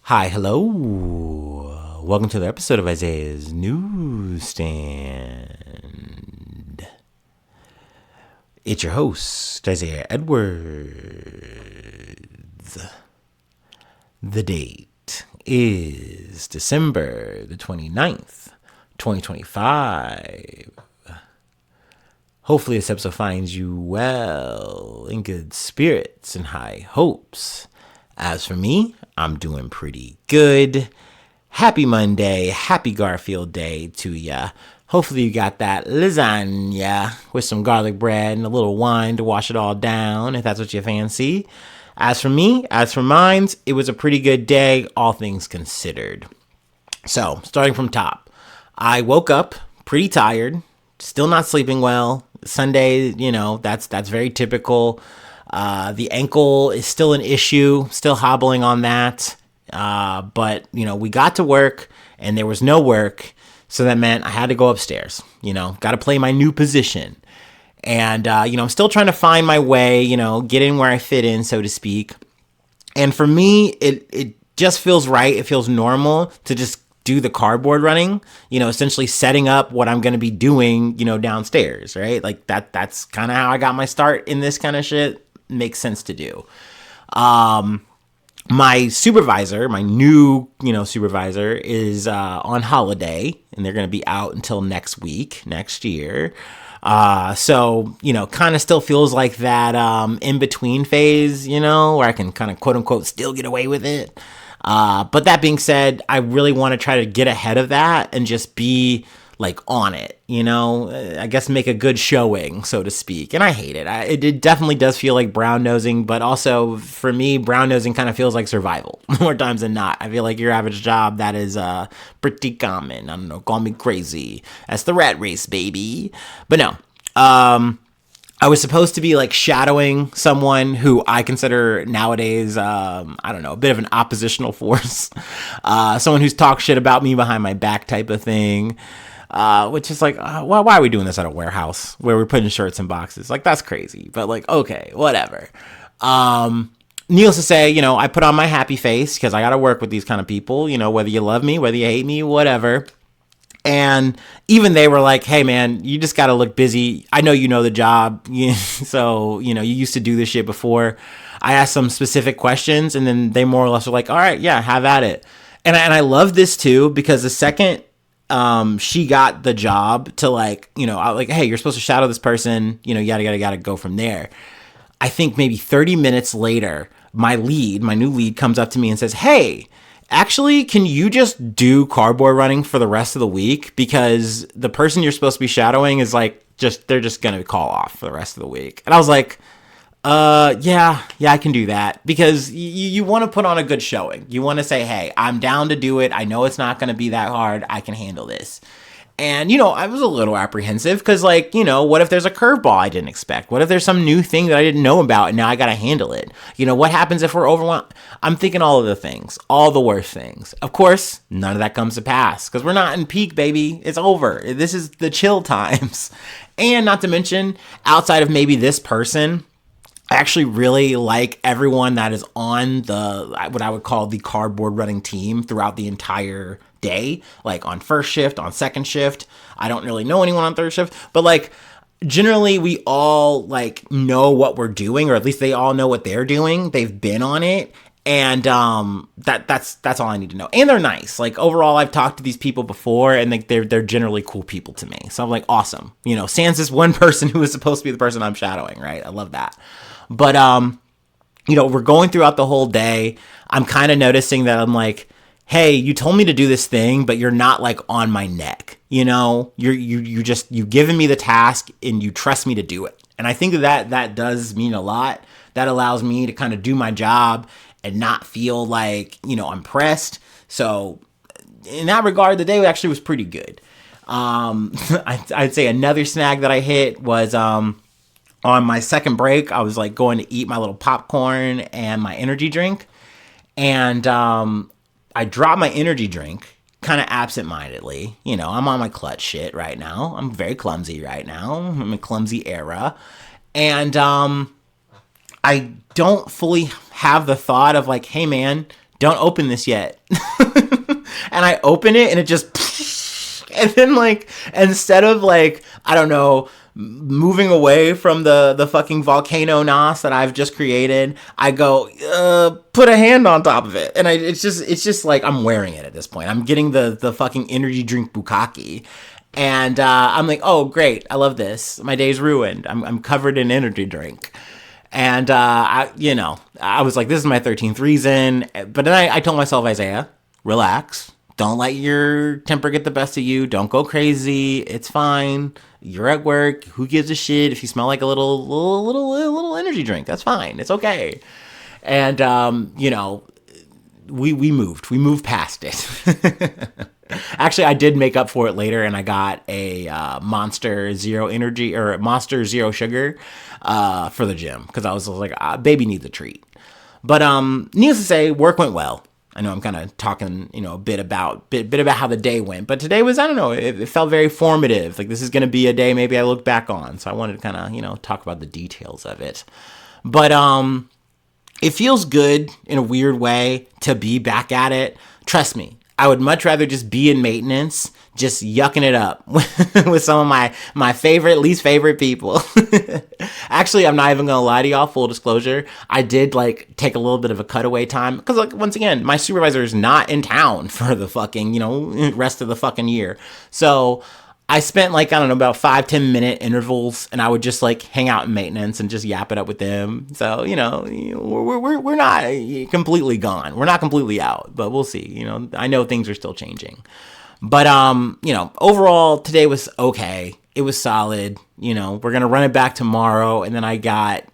Hi, hello. Welcome to the episode of Isaiah's Newsstand. It's your host, Isaiah Edwards. The date is December the 29th, 2025. Hopefully this episode finds you well, in good spirits and high hopes. As for me, I'm doing pretty good. Happy Monday, happy Garfield Day to ya. Hopefully you got that lasagna with some garlic bread and a little wine to wash it all down, if that's what you fancy. As for mine, it was a pretty good day, all things considered. So, starting from top, I woke up pretty tired, still not sleeping well. Sunday, that's very typical. The ankle is still an issue, still hobbling on that. But we got to work and there was no work. So that meant I had to go upstairs, got to play my new position. And, I'm still trying to find my way, get in where I fit in, so to speak. And for me, it just feels right. It feels normal to just do the cardboard running, essentially setting up what I'm going to be doing, downstairs, right? Like that's kind of how I got my start in this kind of shit. Makes sense to do. My supervisor, my new, supervisor is on holiday and they're going to be out until next year. So, kind of still feels like that in between phase, where I can kind of quote unquote still get away with it. But that being said, I really want to try to get ahead of that and just be like on it, I guess make a good showing, so to speak. And I hate it. It definitely does feel like brown nosing, but also for me, brown nosing kind of feels like survival more times than not. I feel like your average job, that is pretty common. I don't know, call me crazy. That's the rat race, baby. But no, I was supposed to be like shadowing someone who I consider nowadays, a bit of an oppositional force. Someone who's talked shit about me behind my back type of thing. Which is like, why are we doing this at a warehouse where we're putting shirts in boxes? Like, that's crazy. But like, okay, whatever. Needless to say, I put on my happy face because I got to work with these kind of people, whether you love me, whether you hate me, whatever. And even they were like, hey, man, you just got to look busy. I know you know the job. So, you used to do this shit before. I asked some specific questions and then they more or less were like, all right, yeah, have at it. And I love this too, because the second she got the job to like, I like, hey, you're supposed to shadow this person, yada, go from there. I think maybe 30 minutes later, my new lead comes up to me and says, hey, actually, can you just do cardboard running for the rest of the week? Because the person you're supposed to be shadowing is like, they're just going to call off for the rest of the week. And I was like, yeah, I can do that, because you want to put on a good showing. You want to say, hey, I'm down to do it. I know it's not going to be that hard. I can handle this. And, I was a little apprehensive because, like, what if there's a curveball I didn't expect? What if there's some new thing that I didn't know about and now I got to handle it? What happens if we're overwhelmed? I'm thinking all of the things, all the worst things. Of course, none of that comes to pass because we're not in peak, baby. It's over. This is the chill times. And not to mention, outside of maybe this person, I actually really like everyone that is on what I would call the cardboard running team throughout the entire day, like on first shift, on second shift. I don't really know anyone on third shift, but like generally we all like know what we're doing, or at least they all know what they're doing. They've been on it. And that's all I need to know. And they're nice. Like overall, I've talked to these people before, and like they're generally cool people to me. So I'm like, awesome. Sans this one person who is supposed to be the person I'm shadowing, right? I love that. But we're going throughout the whole day. I'm kind of noticing that I'm like, hey, you told me to do this thing, but you're not like on my neck. You've given me the task and you trust me to do it. And I think that does mean a lot. That allows me to kind of do my job and not feel like, I'm pressed. So in that regard, the day actually was pretty good. I'd say another snag that I hit was, on my second break, I was like going to eat my little popcorn and my energy drink. And, I dropped my energy drink kind of absentmindedly. I'm on my clutch shit right now. I'm very clumsy right now. I'm in a clumsy era. And, I don't fully have the thought of like, hey man, don't open this yet. And I open it and it just, and then like, instead of like, I don't know, moving away from the fucking volcano nos that I've just created, I go, put a hand on top of it. And it's just like, I'm wearing it at this point. I'm getting the fucking energy drink bukkake. And I'm like, oh, great. I love this. My day's ruined. I'm covered in energy drink. And, I was like, this is my 13th reason. But then I told myself, Isaiah, relax. Don't let your temper get the best of you. Don't go crazy. It's fine. You're at work. Who gives a shit if you smell like a little energy drink? That's fine. It's okay. And, we moved past it. Actually, I did make up for it later, and I got a Monster Zero Energy or Monster Zero Sugar for the gym because I was like, baby needs a treat. But needless to say, work went well. I know I'm kind of talking, a bit about how the day went, but today was, I don't know, it felt very formative. Like this is going to be a day maybe I look back on, so I wanted to kind of, talk about the details of it. But it feels good in a weird way to be back at it. Trust me. I would much rather just be in maintenance, just yucking it up with some of my least favorite people. Actually, I'm not even going to lie to y'all, full disclosure. I did like take a little bit of a cutaway time because like, once again, my supervisor is not in town for the fucking, rest of the fucking year. So I spent like, I don't know, about 5-10 minute intervals, and I would just like hang out in maintenance and just yap it up with them. So, we're not completely gone. We're not completely out, but we'll see. I know things are still changing. But, overall, today was okay. It was solid. We're going to run it back tomorrow. And then I got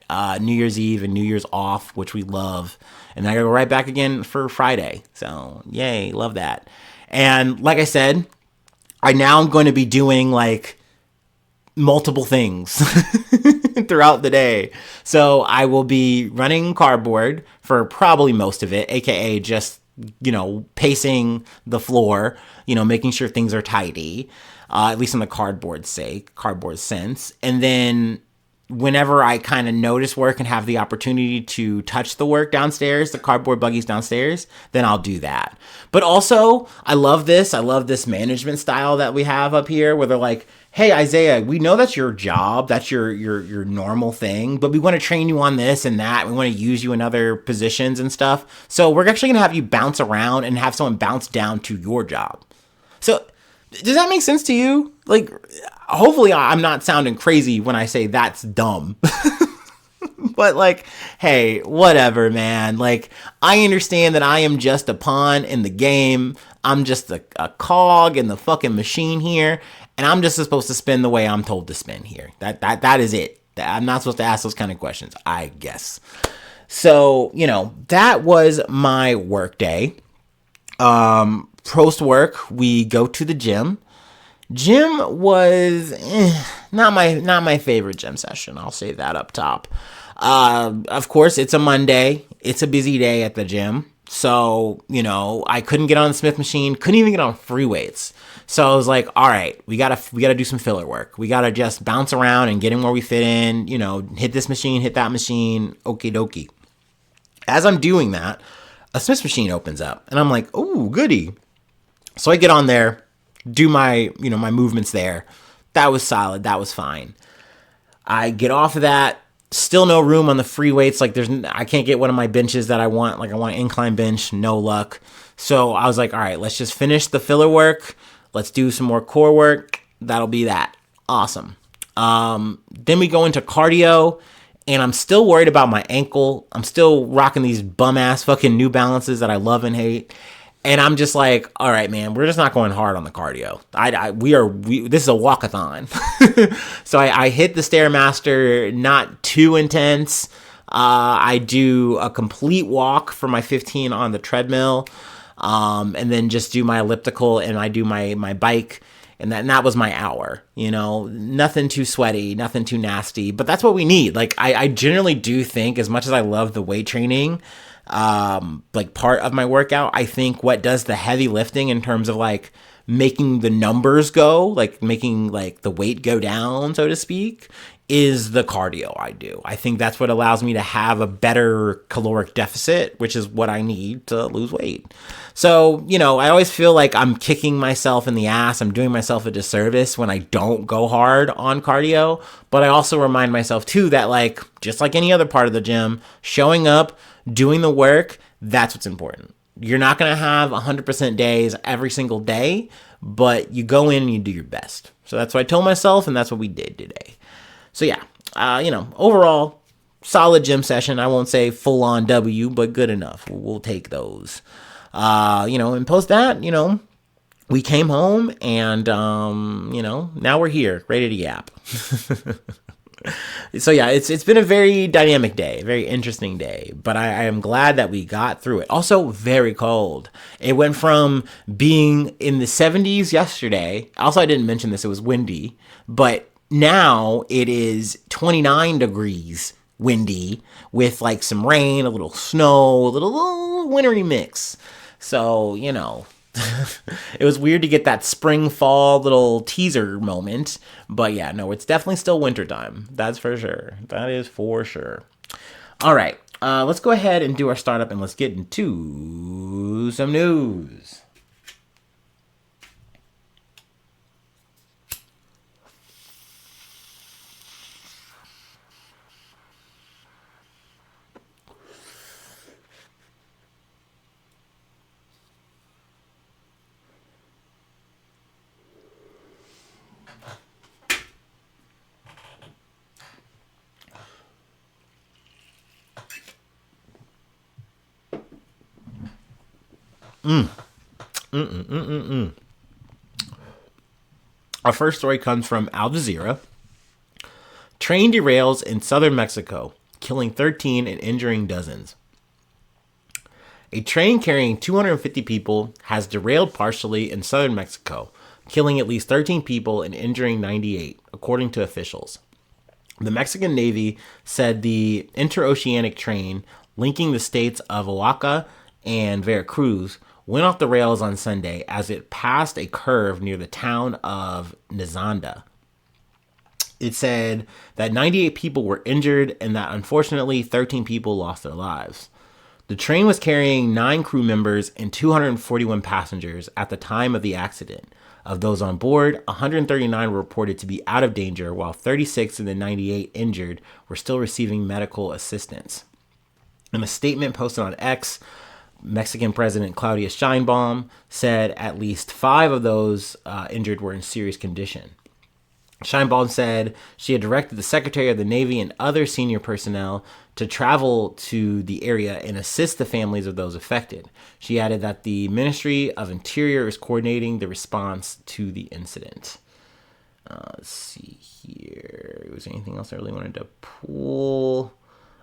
New Year's Eve and New Year's off, which we love. And then I got to go right back again for Friday. So, yay, love that. And like I said, I now am going to be doing like multiple things throughout the day. So I will be running cardboard for probably most of it, aka just, pacing the floor, making sure things are tidy, at least in the cardboard sense. And then whenever I kind of notice work and have the opportunity to touch the work downstairs, the cardboard buggies downstairs, then I'll do that. But also, I love this management style that we have up here where they're like, hey, Isaiah, we know that's your job, that's your normal thing, but we want to train you on this and that. We want to use you in other positions and stuff. So we're actually going to have you bounce around and have someone bounce down to your job. So does that make sense to you? Like, hopefully I'm not sounding crazy when I say that's dumb. But like, hey, whatever, man. Like, I understand that I am just a pawn in the game. I'm just a cog in the fucking machine here. And I'm just supposed to spin the way I'm told to spin here. That is it. I'm not supposed to ask those kind of questions, I guess. So, that was my work day. Post work, we go to the gym. Gym was not my favorite gym session. I'll say that up top. Of course, it's a Monday. It's a busy day at the gym. So, I couldn't get on the Smith machine, couldn't even get on free weights. So I was like, all right, we gotta do some filler work. We gotta just bounce around and get in where we fit in, hit this machine, hit that machine, okie dokie. As I'm doing that, a Smith machine opens up and I'm like, oh, goody. So I get on there, do my movements there. That was solid. That was fine. I get off of that. Still no room on the free weights. Like I can't get one of my benches that I want. Like I want an incline bench. No luck. So I was like, all right, let's just finish the filler work. Let's do some more core work. That'll be that. Awesome. Then we go into cardio, and I'm still worried about my ankle. I'm still rocking these bum ass fucking New Balances that I love and hate. And I'm just like, all right, man, we're just not going hard on the cardio. This is a walkathon. So I hit the Stairmaster, not too intense. I do a complete walk for my 15 on the treadmill, and then just do my elliptical, and I do my bike, and that was my hour. Nothing too sweaty, nothing too nasty, but that's what we need. Like I generally do think, as much as I love the weight training, like part of my workout, I think what does the heavy lifting in terms of like making the numbers go, like making like the weight go down, so to speak, is the cardio I do. I think that's what allows me to have a better caloric deficit, which is what I need to lose weight. So, I always feel like I'm kicking myself in the ass. I'm doing myself a disservice when I don't go hard on cardio. But I also remind myself too that, like, just like any other part of the gym, showing up, doing the work, that's what's important. You're not going to have 100% days every single day, but you go in and you do your best. So that's what I told myself, and that's what we did today. So yeah, overall, solid gym session. I won't say full on W, but good enough. We'll take those. And post that, we came home and, now we're here, ready to yap. So yeah, it's been a very dynamic day, very interesting day, but I am glad that we got through it. Also very cold. It went from being in the 70s yesterday. Also, I didn't mention this, it was windy, but now it is 29 degrees windy with like some rain, a little snow, a little wintry mix. So, it was weird to get that spring fall little teaser moment. But yeah, no, it's definitely still wintertime. That's for sure. That is for sure. All right, let's go ahead and do our startup and let's get into some news. Our first story comes from Al Jazeera. Train derails in southern Mexico, killing 13 and injuring dozens. A train carrying 250 people has derailed partially in southern Mexico, killing at least 13 people and injuring 98, according to officials. The Mexican Navy said the interoceanic train linking the states of Oaxaca and Veracruz went off the rails on Sunday as it passed a curve near the town of Nizanda. It said that 98 people were injured and that unfortunately 13 people lost their lives. The train was carrying 9 crew members and 241 passengers at the time of the accident. Of those on board, 139 were reported to be out of danger, while 36 of the 98 injured were still receiving medical assistance. In a statement posted on X, Mexican President Claudia Sheinbaum said at least 5 of those injured were in serious condition. Sheinbaum said she had directed the Secretary of the Navy and other senior personnel to travel to the area and assist the families of those affected. She added that the Ministry of Interior is coordinating the response to the incident. Let's see here. Was there anything else I really wanted to pull?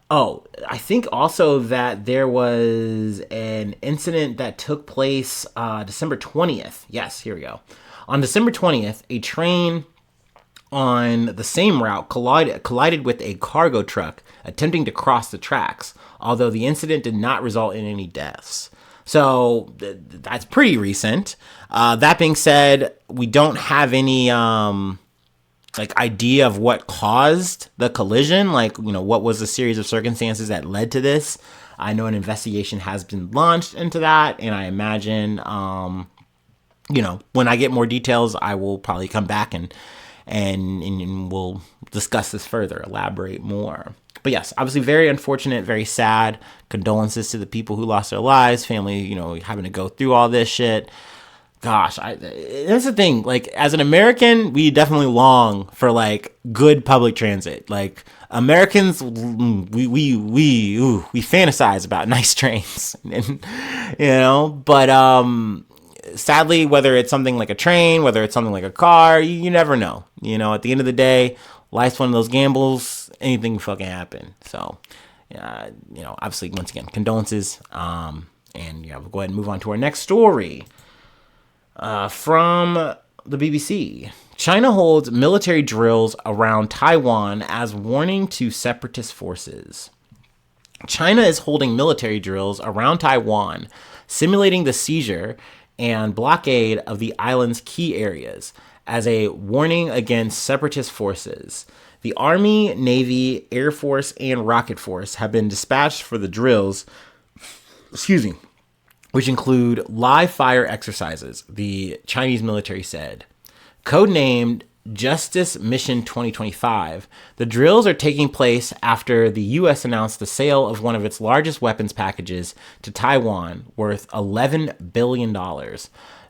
Oh, I think also that there was an incident that took place December 20th. Yes, here we go. On December 20th, a train on the same route collided with a cargo truck attempting to cross the tracks, although the incident did not result in any deaths. So that's pretty recent. That being said, we don't have any idea of what caused the collision, what was the series of circumstances that led to this. I know an investigation has been launched into that, and I imagine, when I get more details, I will probably come back and we'll discuss this further, elaborate more. But yes, obviously very unfortunate, very sad. Condolences to the people who lost their lives, family, having to go through all this shit. Gosh, that's the thing. As an American, we definitely long for good public transit. Americans, we fantasize about nice trains, but sadly, whether it's something like a train, whether it's something like a car, you never know. At the end of the day, life's one of those gambles. Anything can fucking happen. So, obviously, once again, condolences. We'll go ahead and move on to our next story. From the BBC. China holds military drills around Taiwan as warning to separatist forces. China is holding military drills around Taiwan, simulating the seizure and blockade of the island's key areas as a warning against separatist forces. The Army, Navy, Air Force, and Rocket Force have been dispatched for the drills, excuse me, which include live fire exercises, the Chinese military said. Codenamed Justice Mission 2025, the drills are taking place after the U.S. announced the sale of one of its largest weapons packages to Taiwan, worth $11 billion.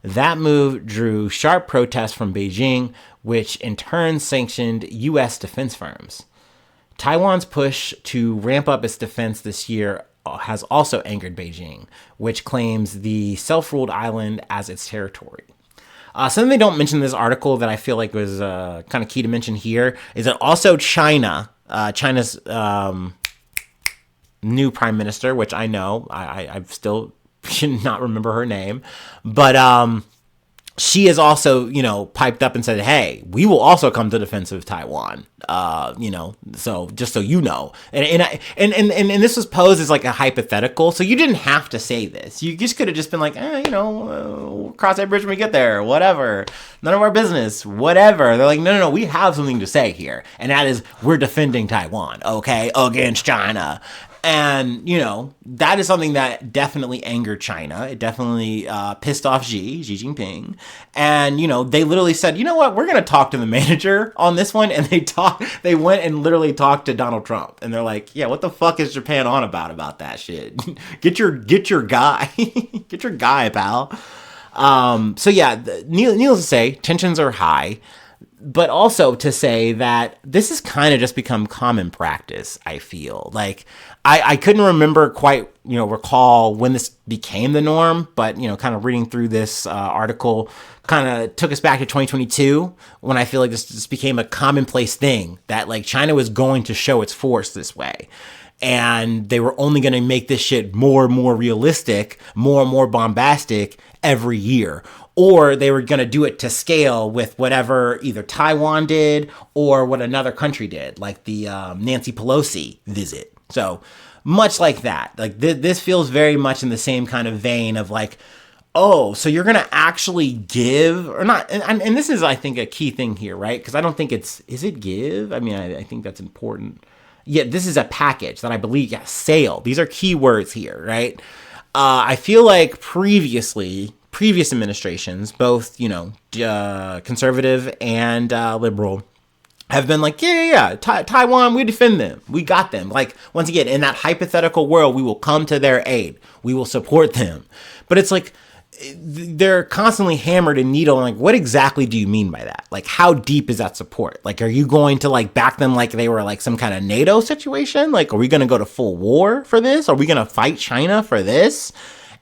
That move drew sharp protests from Beijing, which in turn sanctioned U.S. defense firms. Taiwan's push to ramp up its defense this year has also angered Beijing, which claims the self-ruled island as its territory. Something they don't mention in this article that I feel like was kind of key to mention here is that also China's new prime minister, which I know, I still should not remember her name, but she has also, piped up and said, hey, we will also come to the defense of Taiwan, so just so you know. And this was posed as like a hypothetical, so you didn't have to say this. You just could have just been like, we'll cross that bridge when we get there, whatever. None of our business, whatever. They're like, no, we have something to say here. And that is, we're defending Taiwan, okay, against China. And, that is something that definitely angered China. It definitely pissed off Xi Jinping. And, they literally said, you know what, we're going to talk to the manager on this one. And they went and literally talked to Donald Trump. And they're like, yeah, what the fuck is Japan on about that shit? Get your guy. Get your guy, pal. So yeah, needless to say, tensions are high. But also to say that this has kind of just become common practice, I feel. Like, I couldn't remember quite, recall when this became the norm, but, kind of reading through this article kind of took us back to 2022 when I feel like this became a commonplace thing that, like, China was going to show its force this way. And they were only going to make this shit more and more realistic, more and more bombastic every year. Or they were going to do it to scale with whatever either Taiwan did or what another country did, like the Nancy Pelosi visit. So much like that. Like this feels very much in the same kind of vein of like, oh, so you're going to actually give or not. And this is, I think, a key thing here, right? Because I don't think is it give? I mean, I think that's important. Yeah, this is a package that I believe, sale. These are key words here, right? I feel like previous administrations, both, conservative and liberal, have been like, Taiwan, we defend them. We got them. Like, once again, in that hypothetical world, we will come to their aid. We will support them. But it's like, they're constantly hammered and needled. Like, what exactly do you mean by that? Like, how deep is that support? Like, are you going to like back them like they were like some kind of NATO situation? Like, are we going to go to full war for this? Are we going to fight China for this?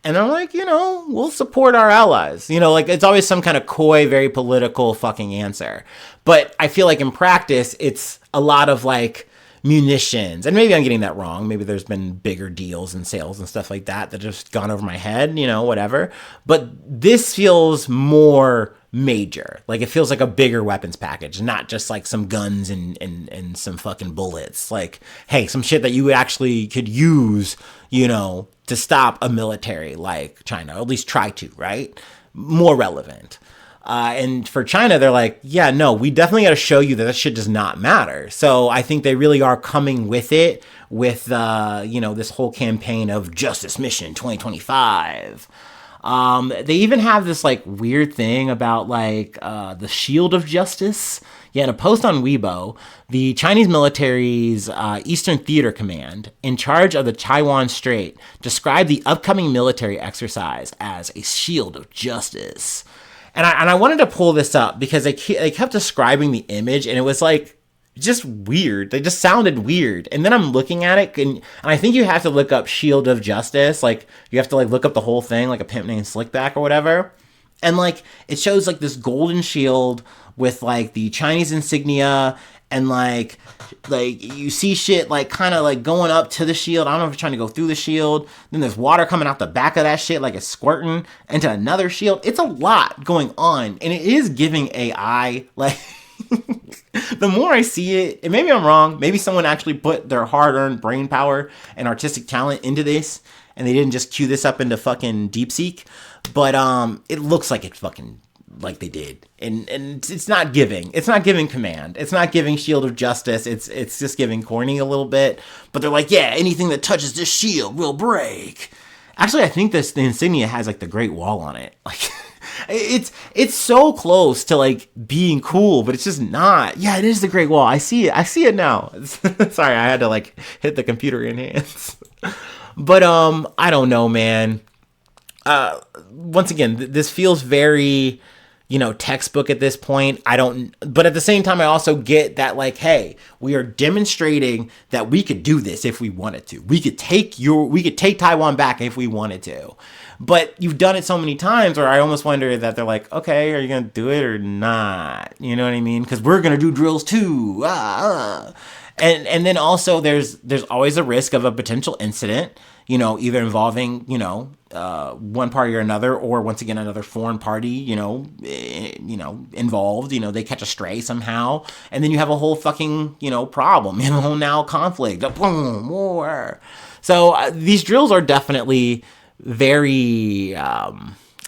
And I'm like, we'll support our allies. Like it's always some kind of coy, very political fucking answer. But I feel like in practice, it's a lot of like munitions. And maybe I'm getting that wrong. Maybe there's been bigger deals and sales and stuff like that just gone over my head, whatever. But this feels more major. Like it feels like a bigger weapons package, not just like some guns and some fucking bullets. Like, hey, some shit that you actually could use, to stop a military like China, or at least try to, right? More relevant. And for China, they're like, yeah, no, we definitely got to show you that shit does not matter. So I think they really are coming with it with, this whole campaign of Justice Mission 2025. They even have this like weird thing about like the Shield of Justice. Yeah, in a post on Weibo, the Chinese military's Eastern Theater Command, in charge of the Taiwan Strait, described the upcoming military exercise as a shield of justice. And I wanted to pull this up because they kept describing the image, and it was like just weird. They just sounded weird. And then I'm looking at it, and I think you have to look up Shield of Justice. Like you have to like look up the whole thing, like a pimp named Slickback or whatever. And like it shows like this golden shield with like the Chinese insignia, and like you see shit like kind of like going up to the shield. I don't know if you're trying to go through the shield. Then there's water coming out the back of that shit like it's squirting into another shield. It's a lot going on, and it is giving AI. Like the more I see it, and maybe I'm wrong, maybe someone actually put their hard-earned brain power and artistic talent into this, and they didn't just cue this up into fucking DeepSeek. But it looks like it fucking like they did. And it's not giving. It's not giving command. It's not giving shield of justice. It's just giving corny a little bit. But they're like, yeah, anything that touches this shield will break. Actually, I think the insignia has like the Great Wall on it. Like it's so close to like being cool, but it's just not. Yeah, it is the Great Wall. I see it now. Sorry, I had to like hit the computer enhance. But I don't know, man. Once again, this feels very, textbook at this point. But at the same time, I also get that like, hey, we are demonstrating that we could do this if we wanted to. We could take Taiwan back if we wanted to. But you've done it so many times, or I almost wonder that they're like, okay, are you going to do it or not? You know what I mean? Because we're going to do drills too. And then also there's always a risk of a potential incident, either involving, one party or another, or once again, another foreign party, involved, they catch a stray somehow. And then you have a whole fucking, problem, a whole now conflict, boom, war. So these drills are definitely very, I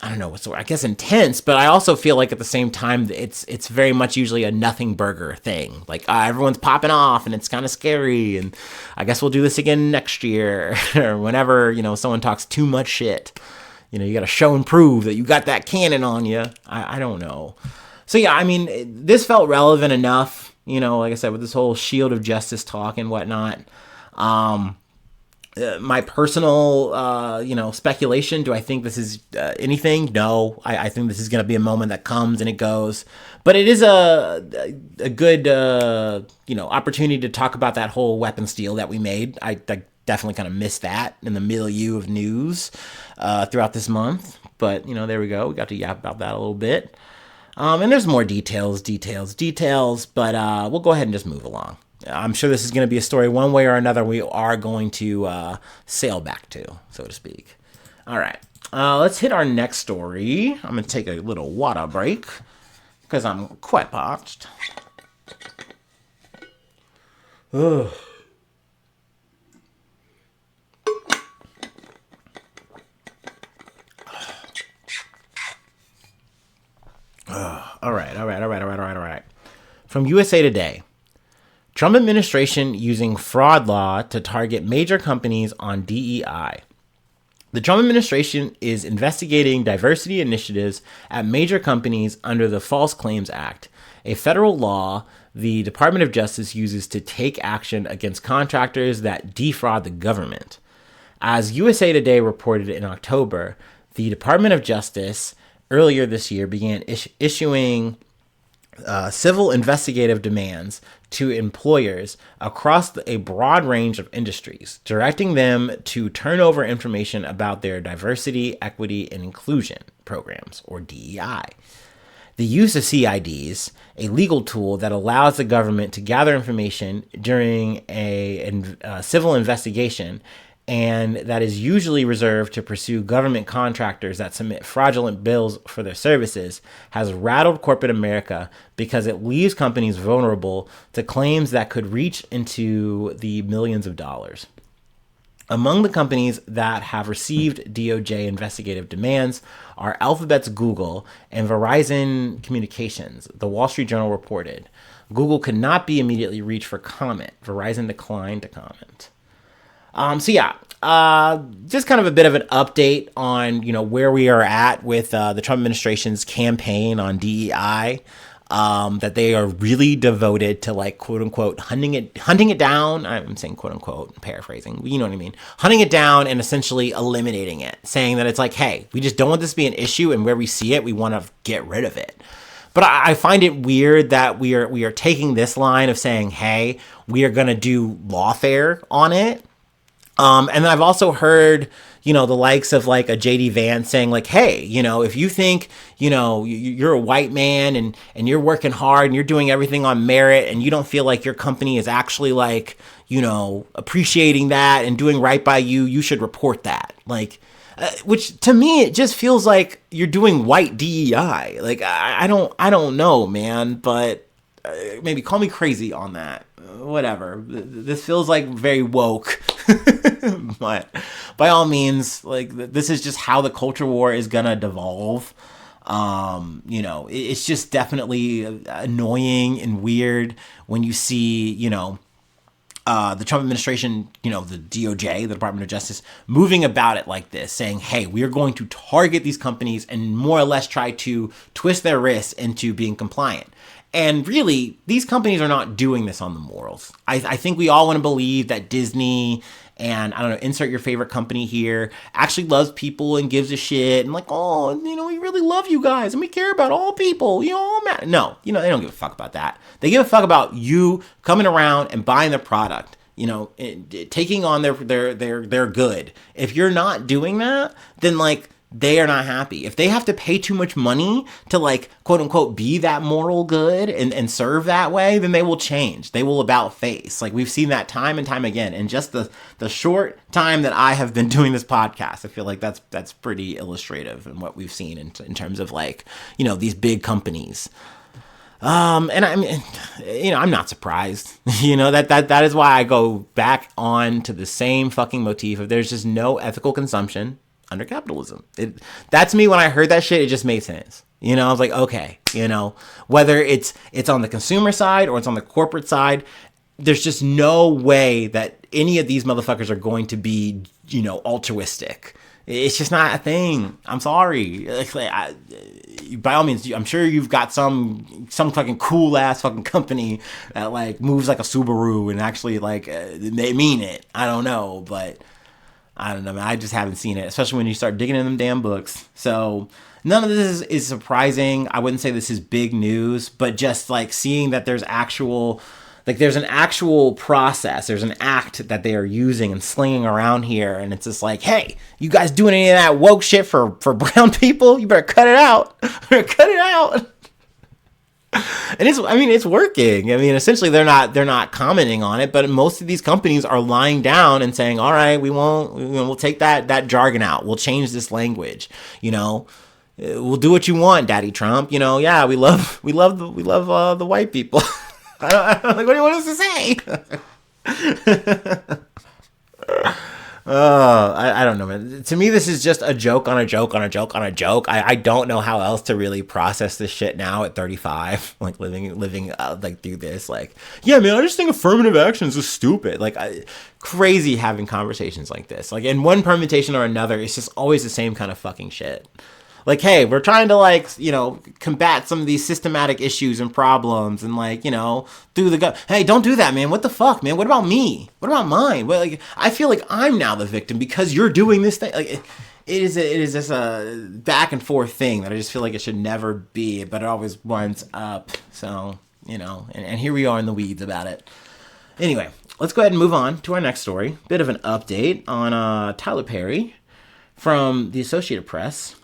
don't know what's the word, I guess intense, but I also feel like at the same time, it's very much usually a nothing burger thing. Like everyone's popping off and it's kind of scary. And I guess we'll do this again next year or whenever, someone talks too much shit, you got to show and prove that you got that cannon on you. I don't know. So yeah, I mean, this felt relevant enough, like I said, with this whole shield of justice talk and whatnot. My personal, speculation, do I think this is anything? No, I think this is going to be a moment that comes and it goes. But it is a good, opportunity to talk about that whole weapons deal that we made. I definitely kind of missed that in the milieu of news throughout this month. But, there we go. We got to yap about that a little bit. And there's more details, but we'll go ahead and just move along. I'm sure this is going to be a story one way or another we are going to sail back to, so to speak. All right. Let's hit our next story. I'm going to take a little water break because I'm quite parched. Ugh. All right. From USA Today. Trump administration using fraud law to target major companies on DEI. The Trump administration is investigating diversity initiatives at major companies under the False Claims Act, a federal law the Department of Justice uses to take action against contractors that defraud the government. As USA Today reported in October, the Department of Justice earlier this year began issuing civil investigative demands to employers across a broad range of industries, directing them to turn over information about their diversity, equity, and inclusion programs, or DEI. The use of CIDs, a legal tool that allows the government to gather information during a civil investigation, and that is usually reserved to pursue government contractors that submit fraudulent bills for their services, has rattled corporate America because it leaves companies vulnerable to claims that could reach into the millions of dollars. Among the companies that have received DOJ investigative demands are Alphabet's Google and Verizon Communications, the Wall Street Journal reported. Google could not be immediately reached for comment. Verizon declined to comment. Just kind of a bit of an update on, where we are at with the Trump administration's campaign on DEI, that they are really devoted to, like, quote unquote, hunting it down. I'm saying quote unquote, paraphrasing, you know what I mean? Hunting it down and essentially eliminating it, saying that it's like, hey, we just don't want this to be an issue, and where we see it, we want to get rid of it. But I find it weird that we are taking this line of saying, hey, we are going to do lawfare on it. And then I've also heard, the likes of like a JD Vance saying like, hey, if you think, you're a white man and you're working hard and you're doing everything on merit and you don't feel like your company is actually like, appreciating that and doing right by you, you should report that. Like, which to me, it just feels like you're doing white DEI. Like, I don't know, man, but maybe call me crazy on that. Whatever. This feels like very woke. But by all means, like, this is just how the culture war is gonna devolve. It's just definitely annoying and weird when you see, the Trump administration, the DOJ, the Department of Justice, moving about it like this, saying, hey, we are going to target these companies and more or less try to twist their wrists into being compliant. And really, these companies are not doing this on the morals. I think we all want to believe that Disney and, I don't know, insert your favorite company here, actually loves people and gives a shit and like, oh, we really love you guys and we care about all people, all matter. No, they don't give a fuck about that. They give a fuck about you coming around and buying their product, taking on their good. If you're not doing that, then like, they are not happy. If they have to pay too much money to like, quote unquote, be that moral good and serve that way, then they will change. They will about face. Like we've seen that time and time again. And just the short time that I have been doing this podcast, I feel like that's pretty illustrative in what we've seen in terms of like, these big companies. And I mean, I'm not surprised, that is why I go back on to the same fucking motif of there's just no ethical consumption under capitalism. That's me. When I heard that shit, it just made sense. I was like, okay, whether it's on the consumer side or it's on the corporate side, there's just no way that any of these motherfuckers are going to be, altruistic. It's just not a thing. I'm sorry. By all means, I'm sure you've got some fucking cool ass fucking company that like moves like a Subaru and actually like they mean it. I don't know, but I don't know, man. I just haven't seen it, especially when you start digging in them damn books. So none of this is surprising. I wouldn't say this is big news, but just like seeing that there's an actual process. There's an act that they are using and slinging around here. And it's just like, hey, you guys doing any of that woke shit for brown people? You better cut it out. Cut it out. And it's working. Essentially they're not commenting on it, but most of these companies are lying down and saying, all right, we'll take that jargon out. We'll change this language. We'll do what you want, Daddy Trump. Yeah, we love the white people. I don't like, what do you want us to say? I don't know, man. To me, this is just a joke on a joke on a joke on a joke. I don't know how else to really process this shit now at 35, like living like through this. Like, yeah, man, I just think affirmative action is just stupid. Like, crazy having conversations like this. Like, in one permutation or another, it's just always the same kind of fucking shit. Like, hey, we're trying to like, combat some of these systematic issues and problems and like, through the gut. Hey, don't do that, man. What the fuck, man? What about me? What about mine? Well, like, I feel like I'm now the victim because you're doing this thing. Like, it is just a back and forth thing that I just feel like it should never be, but it always winds up. So, and here we are in the weeds about it. Anyway, let's go ahead and move on to our next story. Bit of an update on Tyler Perry from the Associated Press.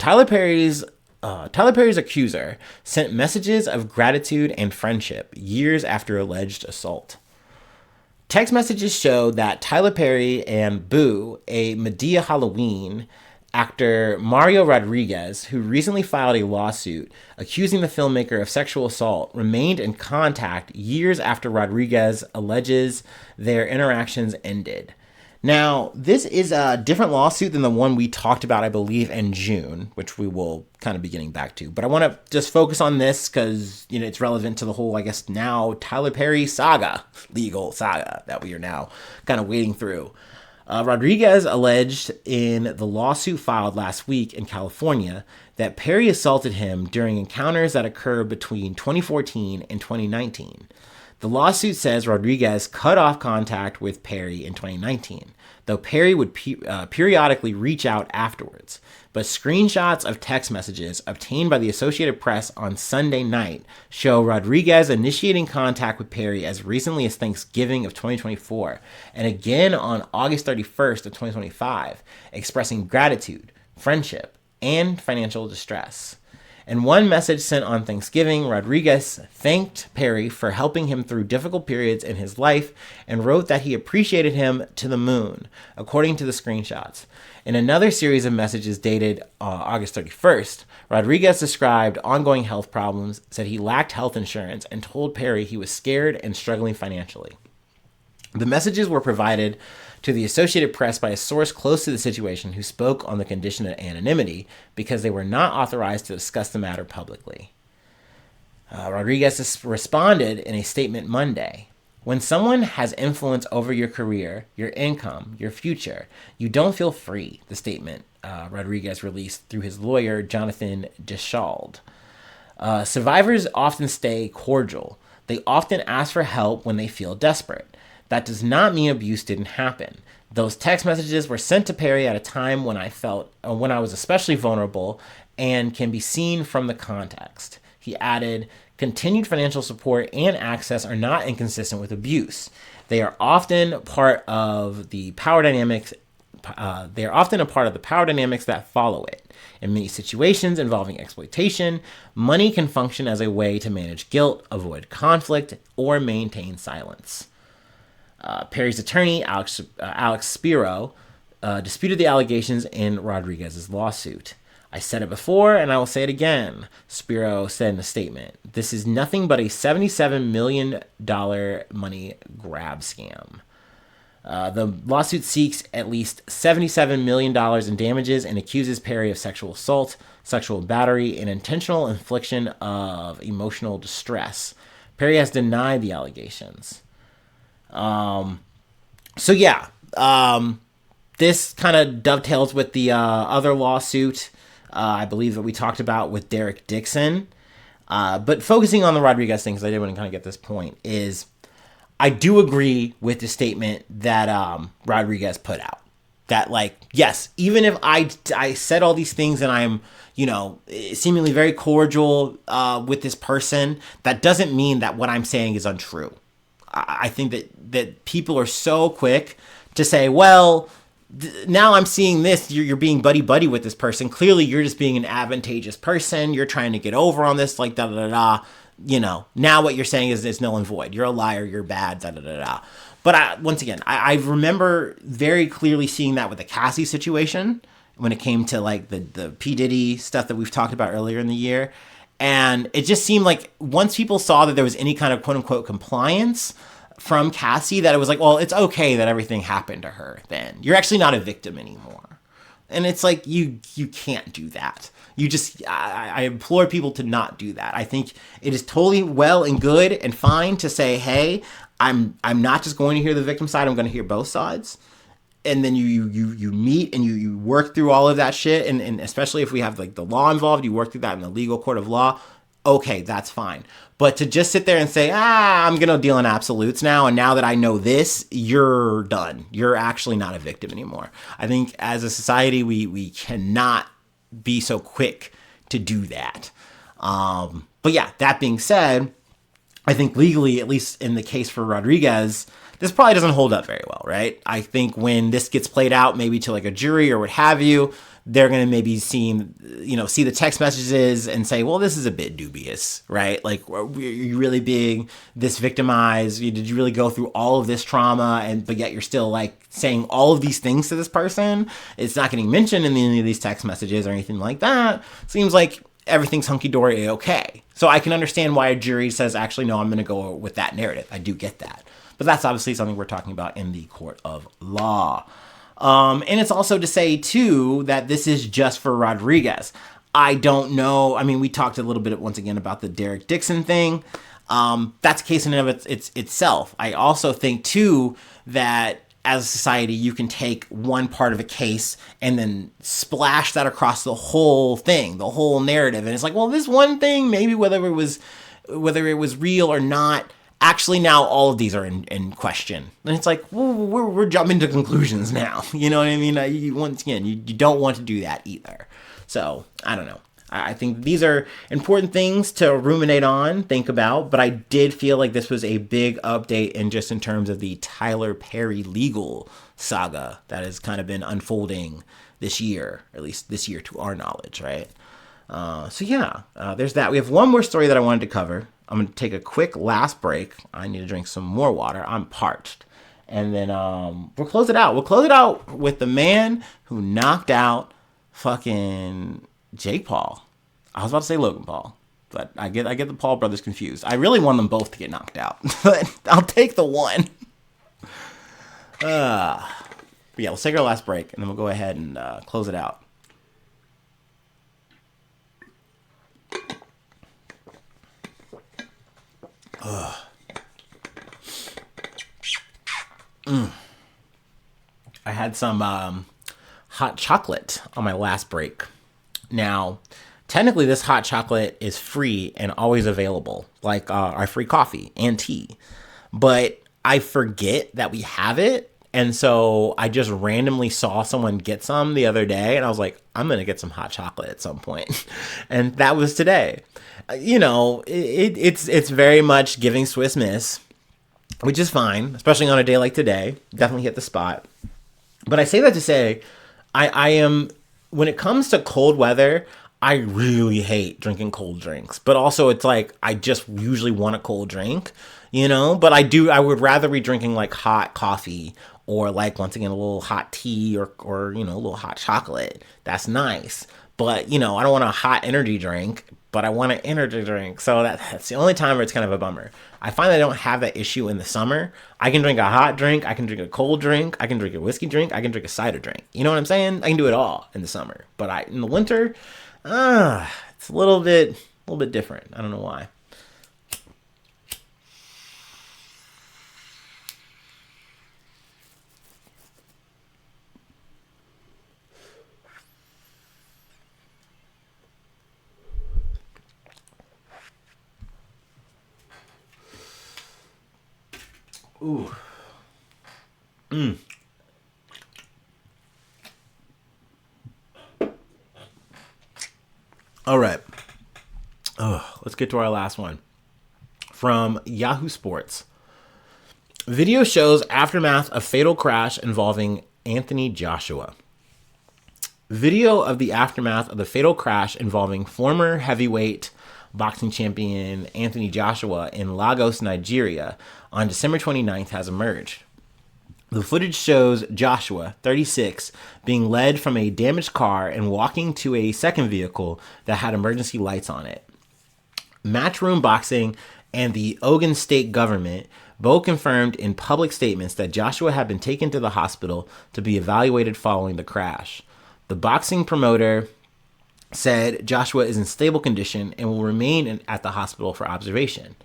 Tyler Perry's accuser sent messages of gratitude and friendship years after alleged assault. Text messages show that Tyler Perry and Boo, a Madea Halloween actor Mario Rodriguez, who recently filed a lawsuit accusing the filmmaker of sexual assault, remained in contact years after Rodriguez alleges their interactions ended. Now, this is a different lawsuit than the one we talked about, I believe, in June, which we will kind of be getting back to. But I want to just focus on this because, it's relevant to the whole, I guess, now Tyler Perry legal saga that we are now kind of wading through. Rodriguez alleged in the lawsuit filed last week in California that Perry assaulted him during encounters that occurred between 2014 and 2019. The lawsuit says Rodriguez cut off contact with Perry in 2019, though Perry would periodically reach out afterwards. But screenshots of text messages obtained by the Associated Press on Sunday night show Rodriguez initiating contact with Perry as recently as Thanksgiving of 2024, and again on August 31st of 2025, expressing gratitude, friendship, and financial distress. In one message sent on Thanksgiving, Rodriguez thanked Perry for helping him through difficult periods in his life and wrote that he appreciated him to the moon, according to the screenshots. In another series of messages dated August 31st, Rodriguez described ongoing health problems, said he lacked health insurance, and told Perry he was scared and struggling financially. The messages were provided to the Associated Press by a source close to the situation who spoke on the condition of anonymity because they were not authorized to discuss the matter publicly. Rodriguez responded in a statement Monday. When someone has influence over your career, your income, your future, you don't feel free, the statement Rodriguez released through his lawyer, Jonathan Deschald. Survivors often stay cordial. They often ask for help when they feel desperate. That does not mean abuse didn't happen. Those text messages were sent to Perry at a time when when I was especially vulnerable and can be seen from the context. He added, continued financial support and access are not inconsistent with abuse. They are often part of the power dynamics. They are often a part of the power dynamics that follow it. In many situations involving exploitation, money can function as a way to manage guilt, avoid conflict, or maintain silence. Perry's attorney, Alex Spiro, disputed the allegations in Rodriguez's lawsuit. I said it before, and I will say it again, Spiro said in a statement. This is nothing but a $77 million money grab scam. The lawsuit seeks at least $77 million in damages and accuses Perry of sexual assault, sexual battery, and intentional infliction of emotional distress. Perry has denied the allegations. This kind of dovetails with the other lawsuit, I believe, that we talked about with Derek Dixon. But focusing on the Rodriguez thing, because I did want to kind of get this point, is I do agree with the statement that Rodriguez put out. That, like, yes, even if I said all these things and I'm, seemingly very cordial with this person, that doesn't mean that what I'm saying is untrue. I think that people are so quick to say, well, now I'm seeing this, you're being buddy-buddy with this person. Clearly, you're just being an advantageous person. You're trying to get over on this, like, da-da-da-da. Now what you're saying is null and void. You're a liar, you're bad, da-da-da-da. But once again, I remember very clearly seeing that with the Cassie situation when it came to, like, the P. Diddy stuff that we've talked about earlier in the year. And it just seemed like once people saw that there was any kind of quote-unquote compliance from Cassie, that it was like, well, it's okay that everything happened to her then. You're actually not a victim anymore. And it's like, you can't do that. I implore people to not do that. I think it is totally well and good and fine to say, hey, I'm not just going to hear the victim side, I'm going to hear both sides. And then you meet and you work through all of that shit. And especially if we have, like, the law involved, you work through that in the legal court of law. Okay, that's fine. But to just sit there and say, I'm going to deal in absolutes now, and now that I know this, you're done. You're actually not a victim anymore. I think as a society, we cannot be so quick to do that. But yeah, that being said, I think legally, at least in the case for Rodriguez, this probably doesn't hold up very well, right? I think when this gets played out, maybe to like a jury or what have you, they're going to maybe see the text messages and say, well, this is a bit dubious, right? Like, are you really being this victimized? Did you really go through all of this trauma? But yet you're still, like, saying all of these things to this person. It's not getting mentioned in any of these text messages or anything like that. Seems like everything's hunky-dory okay. So I can understand why a jury says, actually, no, I'm going to go with that narrative. I do get that. But that's obviously something we're talking about in the court of law. And it's also to say, too, that this is just for Rodriguez. I don't know. I mean, we talked a little bit once again about the Derek Dixon thing. That's a case in and of itself. I also think, too, that as a society, you can take one part of a case and then splash that across the whole thing, the whole narrative. And it's like, well, this one thing, maybe whether it was real or not, actually now all of these are in question. And it's like, well, we're jumping to conclusions now. You know what I mean? Once again, you don't want to do that either. So, I don't know. I think these are important things to ruminate on, think about, but I did feel like this was a big update in terms of the Tyler Perry legal saga that has kind of been unfolding this year, at least this year to our knowledge, right? There's that. We have one more story that I wanted to cover. I'm going to take a quick last break. I need to drink some more water. I'm parched. And then we'll close it out. We'll close it out with the man who knocked out fucking Jake Paul. I was about to say Logan Paul, but I get the Paul brothers confused. I really want them both to get knocked out, but I'll take the one. But yeah, let's take our last break, and then we'll go ahead and close it out. I had some hot chocolate on my last break. Now, technically, this hot chocolate is free and always available, like our free coffee and tea. But I forget that we have it. And so I just randomly saw someone get some the other day, and I was like, I'm going to get some hot chocolate at some point. And that was today. It's very much giving Swiss Miss, which is fine, especially on a day like today. Definitely hit the spot. But I say that to say, I am, when it comes to cold weather, I really hate drinking cold drinks. But also it's like, I just usually want a cold drink, but I would rather be drinking like hot coffee or like, once again, a little hot tea or a little hot chocolate. That's nice. But, I don't want a hot energy drink, but I want an energy drink. So that's the only time where it's kind of a bummer. I find that I don't have that issue in the summer. I can drink a hot drink. I can drink a cold drink. I can drink a whiskey drink. I can drink a cider drink. You know what I'm saying? I can do it all in the summer. But in the winter, it's a little bit different. I don't know why. Ooh. All right. Let's get to our last one. From Yahoo Sports. Video shows aftermath of fatal crash involving Anthony Joshua. Video of the aftermath of the fatal crash involving former heavyweight boxing champion Anthony Joshua in Lagos, Nigeria on December 29th has emerged. The footage shows Joshua, 36, being led from a damaged car and walking to a second vehicle that had emergency lights on it. Matchroom Boxing and the Ogun State government both confirmed in public statements that Joshua had been taken to the hospital to be evaluated following the crash. The boxing promoter said Joshua is in stable condition and will remain at the hospital for observation.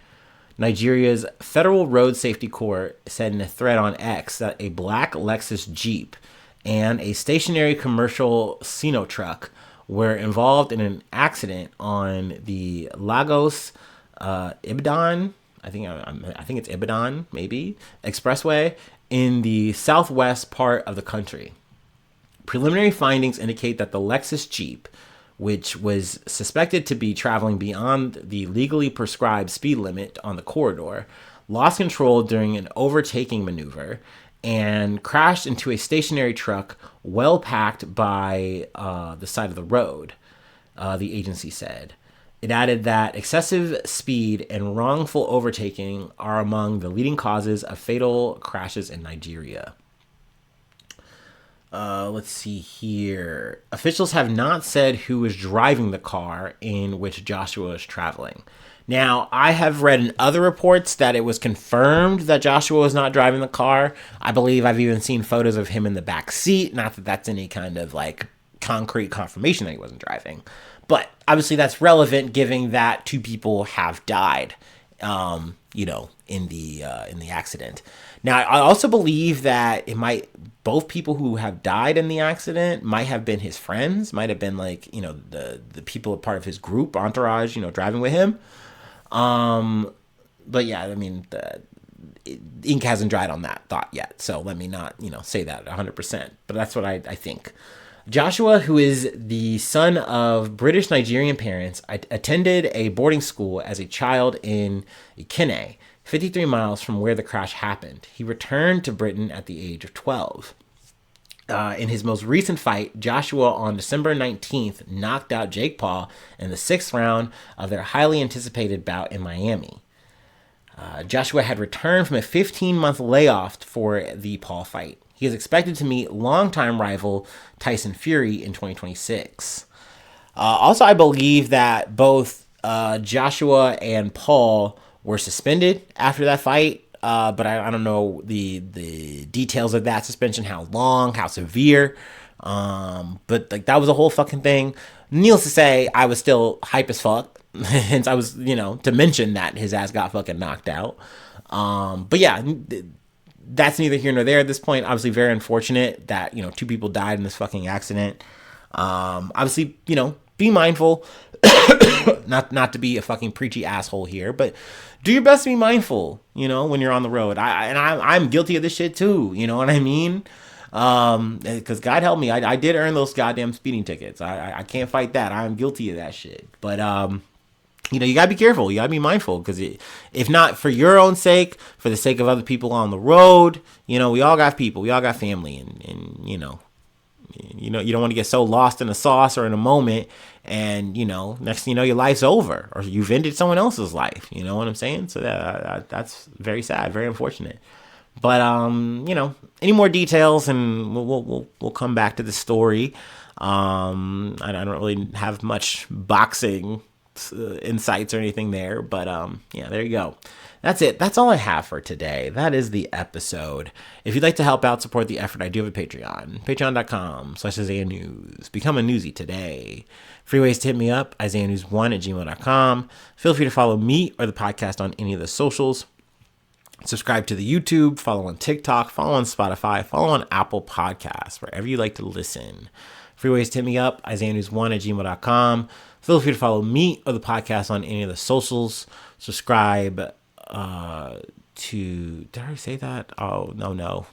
Nigeria's Federal Road Safety Court said in a thread on X that a black Lexus Jeep and a stationary commercial Sino truck were involved in an accident on the Lagos Ibadan, I think it's Ibadan, maybe, expressway in the southwest part of the country. Preliminary findings indicate that the Lexus Jeep, which was suspected to be traveling beyond the legally prescribed speed limit on the corridor, lost control during an overtaking maneuver and crashed into a stationary truck well packed by the side of the road, the agency said. It added that excessive speed and wrongful overtaking are among the leading causes of fatal crashes in Nigeria. Let's see here. Officials have not said who was driving the car in which Joshua was traveling. Now, I have read in other reports that it was confirmed that Joshua was not driving the car. I believe I've even seen photos of him in the back seat. Not that that's any kind of like concrete confirmation that he wasn't driving. But obviously that's relevant given that two people have died, in the accident. Now, I also believe that both people who have died in the accident might have been his friends, might have been like, the people part of his group, entourage, driving with him. But yeah, I mean, the ink hasn't dried on that thought yet. So let me not, say that 100%, but that's what I think. Joshua, who is the son of British Nigerian parents, attended a boarding school as a child in Ikenne, 53 miles from where the crash happened. He returned to Britain at the age of 12. In his most recent fight, Joshua on December 19th knocked out Jake Paul in the 6th round of their highly anticipated bout in Miami. Joshua had returned from a 15-month layoff for the Paul fight. He is expected to meet longtime rival Tyson Fury in 2026. Also, I believe that both Joshua and Paul were suspended after that fight. but I don't know the details of that suspension, how long, how severe. But like that was a whole fucking thing. Needless to say, I was still hype as fuck. Hence, I was, to mention that his ass got fucking knocked out. But yeah, that's neither here nor there at this point. Obviously, very unfortunate that, 2 people died in this fucking accident. Obviously, be mindful. not to be a fucking preachy asshole here, but do your best to be mindful, when you're on the road. I'm guilty of this shit too. You know what I mean? Because God help me, I did earn those goddamn speeding tickets. I can't fight that. I'm guilty of that shit. But you gotta be careful. You gotta be mindful, because if not for your own sake, for the sake of other people on the road, we all got people, we all got family, and you don't want to get so lost in the sauce or in a moment, and next thing you know, your life's over, or you've ended someone else's life. You know what I'm saying? So that's very sad, very unfortunate. But any more details, and we'll come back to the story. I don't really have much boxing insights or anything there, but yeah, there you go. That's it. That's all I have for today. That is the episode. If you'd like to help out, support the effort, I do have a Patreon. Patreon.com/IsaiahNews. Become a newsie today. Free ways to hit me up, IsaiahNews1@gmail.com. Feel free to follow me or the podcast on any of the socials. Subscribe to the YouTube, follow on TikTok, follow on Spotify, follow on Apple Podcasts, wherever you like to listen. Free ways to hit me up, IsaiahNews1@gmail.com. Feel free to follow me or the podcast on any of the socials. Subscribe to, did I say that? Oh, no.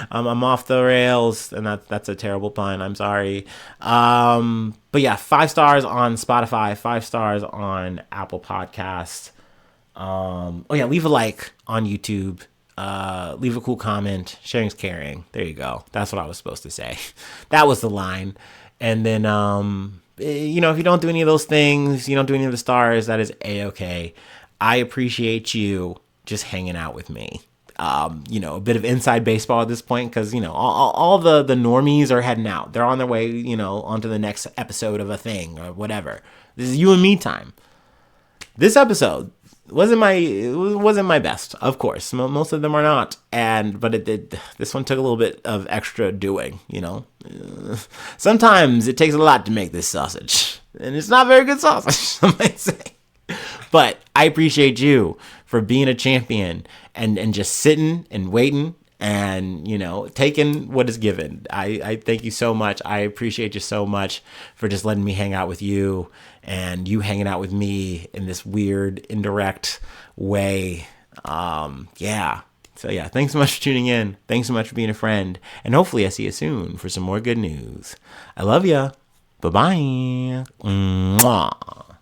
I'm off the rails, and that's a terrible pun. I'm sorry. But yeah, 5 stars on Spotify, 5 stars on Apple Podcasts. Leave a like on YouTube. Leave a cool comment. Sharing's caring. There you go. That's what I was supposed to say. That was the line. And then, if you don't do any of those things, you don't do any of the stars, that is A-okay. I appreciate you just hanging out with me. A bit of inside baseball at this point, because, all the normies are heading out. They're on their way, onto the next episode of a thing or whatever. This is you and me time. This episode wasn't my best, of course. Most of them are not, but it did. This one took a little bit of extra doing. Sometimes it takes a lot to make this sausage, and it's not very good sausage, some might say. But I appreciate you for being a champion and just sitting and waiting and, taking what is given. I thank you so much. I appreciate you so much for just letting me hang out with you, and you hanging out with me in this weird, indirect way. Yeah. So yeah, thanks so much for tuning in. Thanks so much for being a friend. And hopefully I see you soon for some more good news. I love ya. Bye-bye. Mwah.